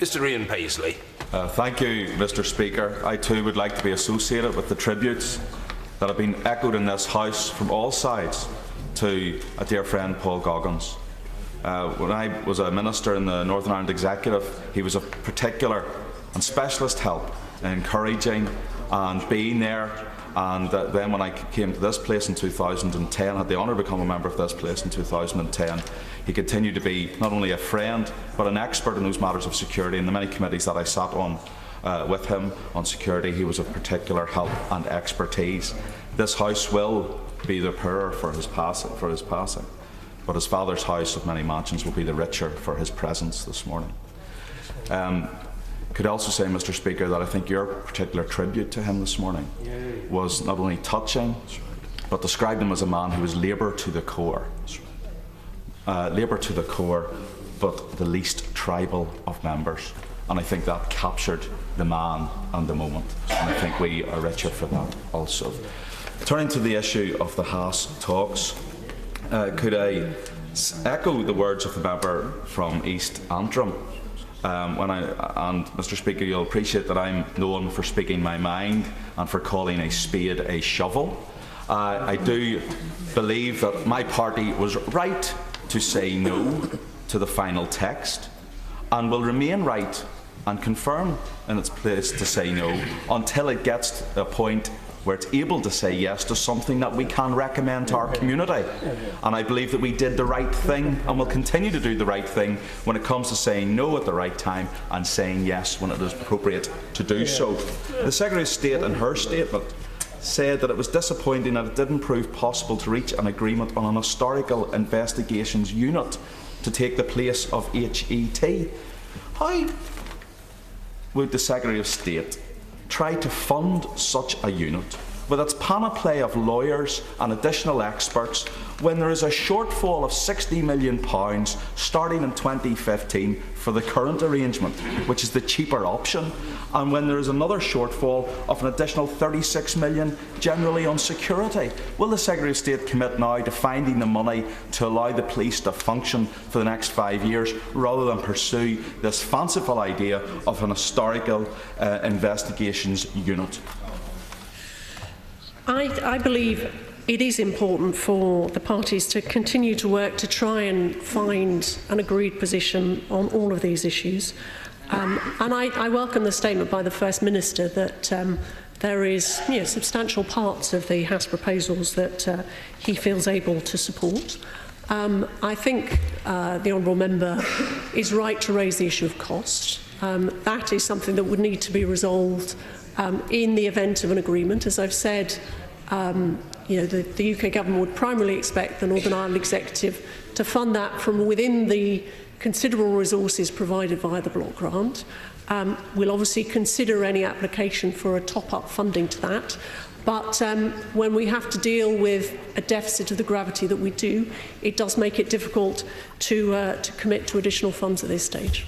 Mr Ian Paisley. Thank you, Mr Speaker. I too would like to be associated with the tributes that have been echoed in this House from all sides to a dear friend, Paul Goggins. When I was a minister in the Northern Ireland Executive, he was of particular and specialist help in encouraging and being there. And then when I came to this place in 2010, had the honour to become a member of this place in 2010, he continued to be not only a friend but an expert in those matters of security. In the many committees that I sat on with him on security, he was of particular help and expertise. This House will be the poorer for his passing, but his father's house of many mansions will be the richer for his presence this morning. Could I also say, Mr Speaker, that I think your particular tribute to him this morning was not only touching, but described him as a man who was labour to the core. Labour to the core, but the least tribal of members. And I think that captured the man and the moment. And I think we are richer for that also. Turning to the issue of the Haass talks, could I echo the words of the member from East Antrim? And Mr Speaker, you'll appreciate that I'm known for speaking my mind and for calling a spade a shovel. I do believe that my party was right to say no to the final text and will remain right and confirm in its place to say no until it gets to a point where it's able to say yes to something that we can recommend to our community. And I believe that we did the right thing and will continue to do the right thing when it comes to saying no at the right time and saying yes when it is appropriate to do so. The Secretary of State in her statement said that it was disappointing that it didn't prove possible to reach an agreement on an historical investigations unit to take the place of HET. How would the Secretary of State try to fund such a unit with its panoply of lawyers and additional experts when there is a shortfall of £60 million starting in 2015 for the current arrangement, which is the cheaper option, and when there is another shortfall of an additional £36 million generally on security? Will the Secretary of State commit now to finding the money to allow the police to function for the next 5 years rather than pursue this fanciful idea of an historical investigations unit? I believe it is important for the parties to continue to work to try and find an agreed position on all of these issues. And I welcome the statement by the First Minister that there is substantial parts of the Haass proposals that he feels able to support. I think the Honourable Member is right to raise the issue of cost. That is something that would need to be resolved in the event of an agreement. As I've said, the UK Government would primarily expect the Northern Ireland Executive to fund that from within the considerable resources provided via the block grant. We'll obviously consider any application for a top-up funding to that, but when we have to deal with a deficit of the gravity that we do, it does make it difficult to commit to additional funds at this stage.